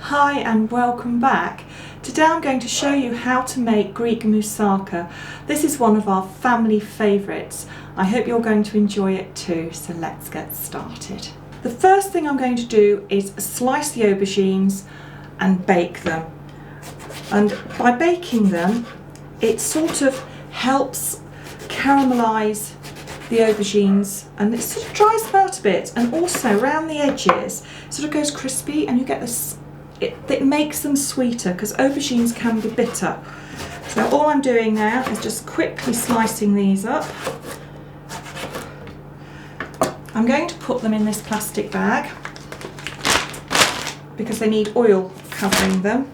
Hi and welcome back. Today I'm going to show you how to make Greek moussaka. This is one of our family favourites. I hope you're going to enjoy it too, so let's get started. The first thing I'm going to do is slice the aubergines and bake them. And by baking them, it sort of helps caramelise the aubergines and it sort of dries them out a bit, and also around the edges it sort of goes crispy and you get this. It makes them sweeter because aubergines can be bitter. So all I'm doing now is just quickly slicing these up. I'm going to put them in this plastic bag because they need oil covering them.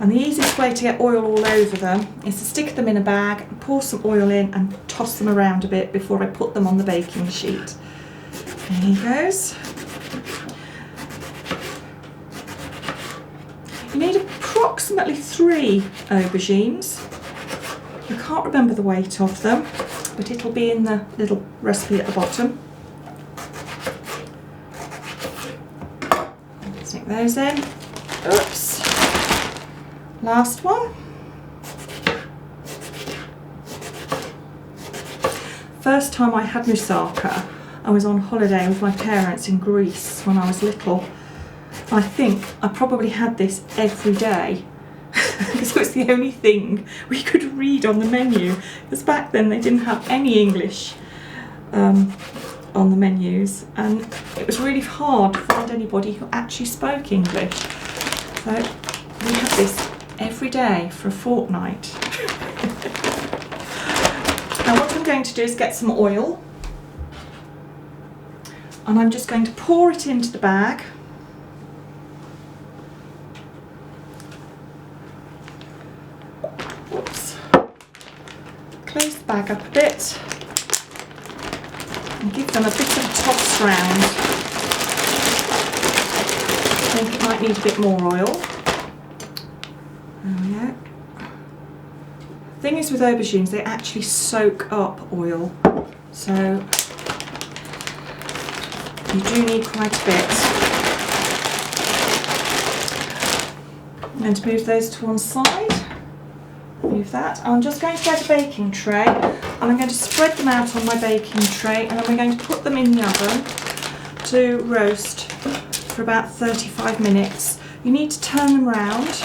And the easiest way to get oil all over them is to stick them in a bag, pour some oil in and toss them around a bit before I put them on the baking sheet. There he goes. You need approximately 3 aubergines. I can't remember the weight of them, but it'll be in the little recipe at the bottom. Stick those in. Oops. Last one. First time I had moussaka, I was on holiday with my parents in Greece when I was little. I think I probably had this every day because it was the only thing we could read on the menu, because back then they didn't have any English on the menus, and it was really hard to find anybody who actually spoke English. So we had this every day for a fortnight. Now what I'm going to do is get some oil, and I'm just going to pour it into the bag. Close the bag up a bit and give them a bit of a toss round. I think it might need a bit more oil. There we go. The thing is with aubergines, they actually soak up oil, so you do need quite a bit. I'm going to move those to one side. Move that. I'm just going to get a baking tray and I'm going to spread them out on my baking tray, and then we're going to put them in the oven to roast for about 35 minutes. You need to turn them round.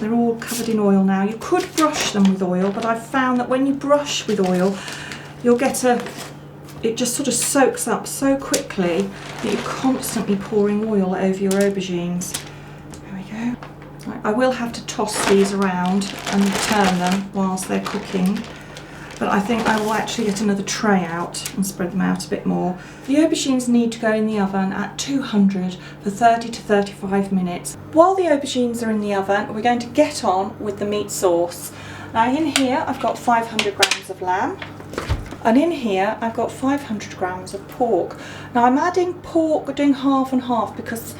They're all covered in oil now. You could brush them with oil, but I've found that when you brush with oil, you'll get it just sort of soaks up so quickly that you're constantly pouring oil over your aubergines. There we go. I will have to toss these around and turn them whilst they're cooking, but I think I will actually get another tray out and spread them out a bit more. The aubergines need to go in the oven at 200 for 30 to 35 minutes. While the aubergines are in the oven, we're going to get on with the meat sauce. Now in here I've got 500 grams of lamb, and in here I've got 500 grams of pork. Now I'm adding pork, doing half and half, because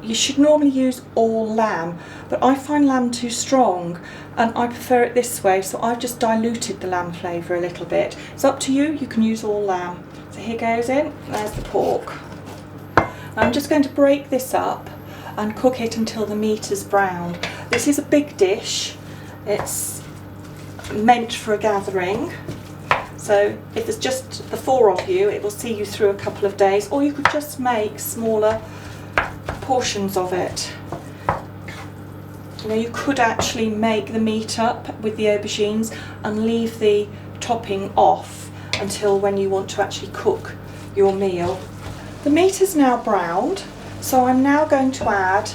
you should normally use all lamb, but I find lamb too strong and I prefer it this way, so I've just diluted the lamb flavour a little bit. It's up to you, you can use all lamb. So here goes in, there's the pork. I'm just going to break this up and cook it until the meat is browned. This is a big dish, it's meant for a gathering, so if there's just the 4 of you, it will see you through a couple of days, or you could just make smaller portions of it. You know, you could actually make the meat up with the aubergines and leave the topping off until when you want to actually cook your meal. The meat is now browned, so I'm now going to add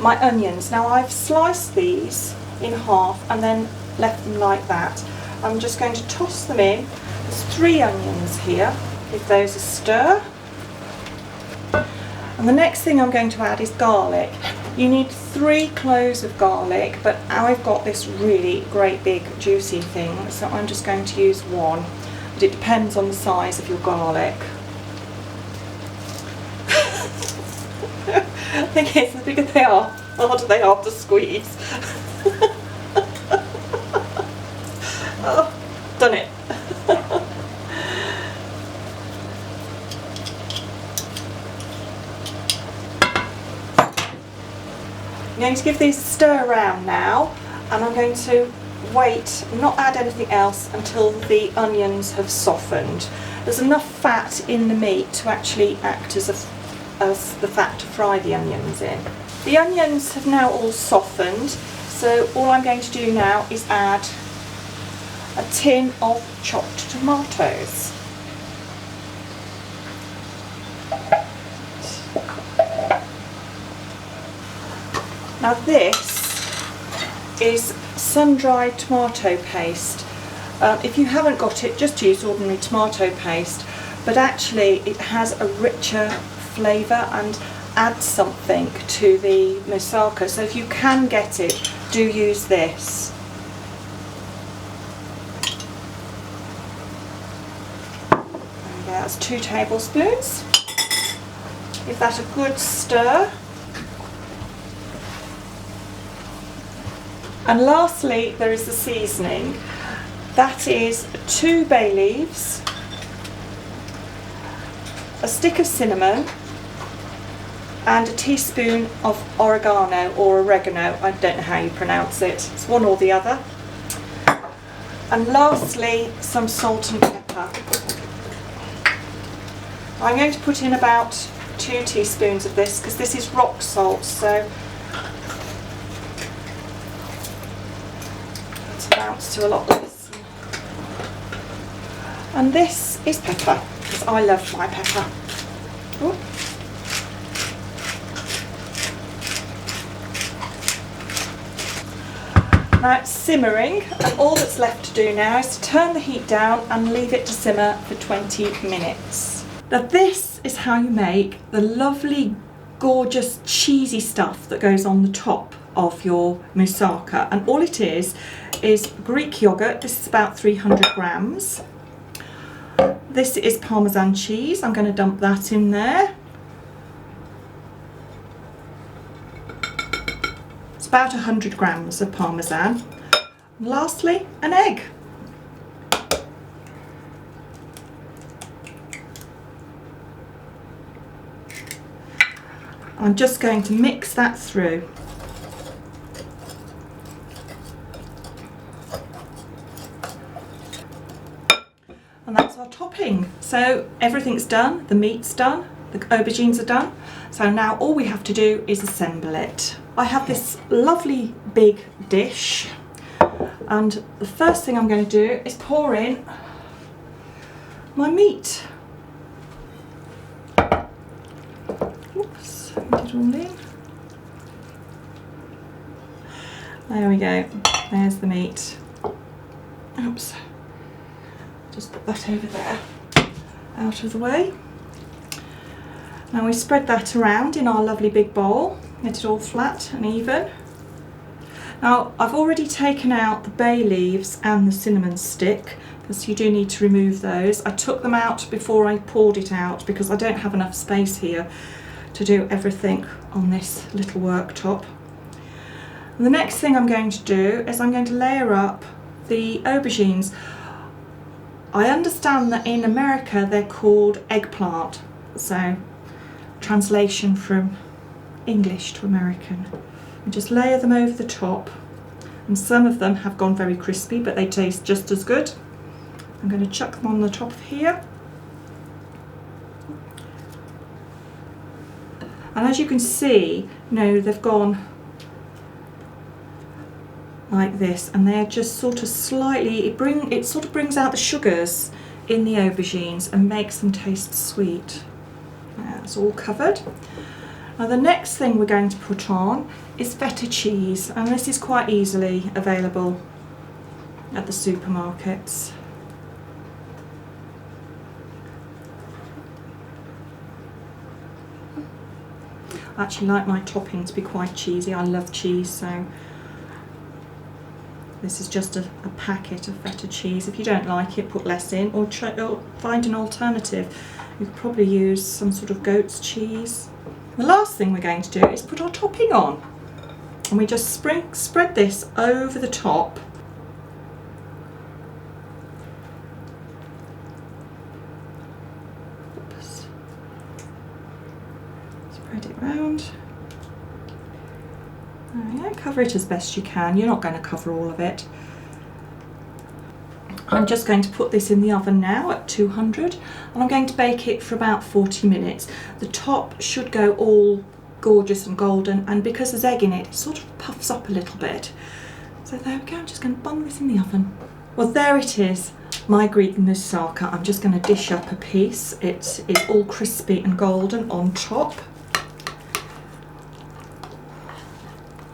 my onions. Now I've sliced these in half and then left them like that. I'm just going to toss them in. There's 3 onions here. Give those a stir. And the next thing I'm going to add is garlic. You need 3 cloves of garlic, but I've got this really great big juicy thing, so I'm just going to use 1. But it depends on the size of your garlic. The thing is, the bigger they are, the harder they are to squeeze. Oh, done it. going to give these a stir around now, and I'm going to wait, not add anything else until the onions have softened. There's enough fat in the meat to actually act as the fat to fry the onions in. The onions have now all softened, so all I'm going to do now is add a tin of chopped tomatoes. Now this is sun-dried tomato paste. If you haven't got it, just use ordinary tomato paste, but actually it has a richer flavour and adds something to the moussaka, so if you can get it, do use this. There we go, that's 2 tablespoons. Give that a good stir. And lastly, there is the seasoning. That is 2 bay leaves, a stick of cinnamon, and a teaspoon of oregano or oregano. I don't know how you pronounce it. It's one or the other. And lastly, some salt and pepper. I'm going to put in about 2 teaspoons of this because this is rock salt, so it amounts to a lot less. And this is pepper, because I love my pepper. Ooh. Now it's simmering, and all that's left to do now is to turn the heat down and leave it to simmer for 20 minutes. Now this is how you make the lovely, gorgeous, cheesy stuff that goes on the top of your moussaka. And all it is Greek yogurt. This is about 300 grams. This is Parmesan cheese. I'm going to dump that in there. It's about 100 grams of Parmesan. And lastly, an egg. I'm just going to mix that through. And that's our topping. So everything's done, the meat's done, the aubergines are done. So now all we have to do is assemble it. I have this lovely big dish, and the first thing I'm going to do is pour in my meat. Oops, get it all in. There we go, there's the meat. Oops. Just put that over there, out of the way. Now we spread that around in our lovely big bowl, get it all flat and even. Now I've already taken out the bay leaves and the cinnamon stick, because you do need to remove those. I took them out before I poured it out because I don't have enough space here to do everything on this little worktop. And the next thing I'm going to do is I'm going to layer up the aubergines. I understand that in America they're called eggplant, so translation from English to American. And just layer them over the top, and some of them have gone very crispy, but they taste just as good. I'm going to chuck them on the top of here. And as you can see, they've gone like this, and they're just sort of slightly, it sort of brings out the sugars in the aubergines and makes them taste sweet. That's all covered. Now the next thing we're going to put on is feta cheese, and this is quite easily available at the supermarkets. I actually like my topping to be quite cheesy. I love cheese, so this is just a packet of feta cheese. If you don't like it, put less in, or find an alternative. You could probably use some sort of goat's cheese. The last thing we're going to do is put our topping on. And we just spread this over the top. Oops. Spread it round. There, cover it as best you can. You're not going to cover all of it. I'm just going to put this in the oven now at 200 and I'm going to bake it for about 40 minutes. The top should go all gorgeous and golden, and because there's egg in it, it sort of puffs up a little bit. So there we go, I'm just going to bung this in the oven. Well, there it is, my Greek moussaka. I'm just going to dish up a piece. It is all crispy and golden on top.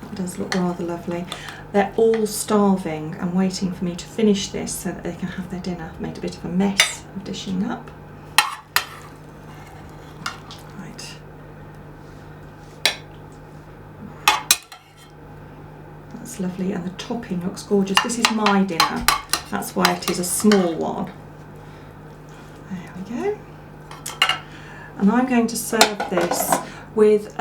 That does look rather lovely. They're all starving and waiting for me to finish this so that they can have their dinner. I've made a bit of a mess of dishing up. Right. That's lovely, and the topping looks gorgeous. This is my dinner. That's why it is a small one. There we go. And I'm going to serve this with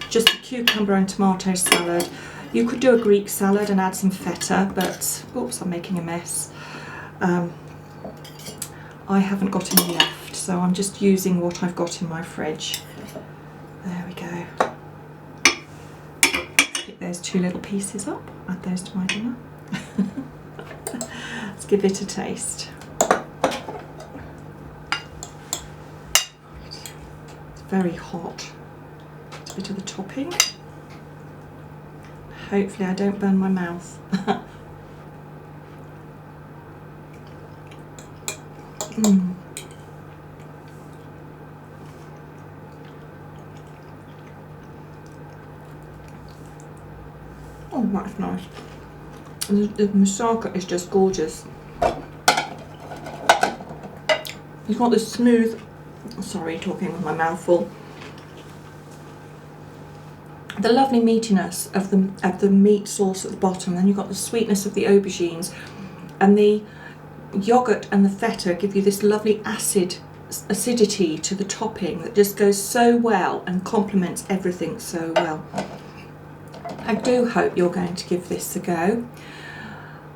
just a cucumber and tomato salad. You could do a Greek salad and add some feta, but oops, I'm making a mess. I haven't got any left, so I'm just using what I've got in my fridge. There we go. Pick those two little pieces up, add those to my dinner. Let's give it a taste. It's very hot. Just a bit of the topping. Hopefully I don't burn my mouth. Oh, that's nice. The moussaka is just gorgeous. It's got this smooth, sorry, talking with my mouth full. The lovely meatiness of the meat sauce at the bottom, then you've got the sweetness of the aubergines, and the yogurt and the feta give you this lovely acidity to the topping that just goes so well and complements everything so well. I do hope you're going to give this a go.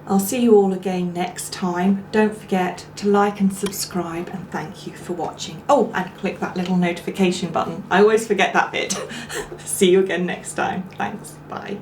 I'll see you all again next time. Don't forget to like and subscribe, and thank you for watching. Oh, and click that little notification button. I always forget that bit. See you again next time. Thanks. Bye.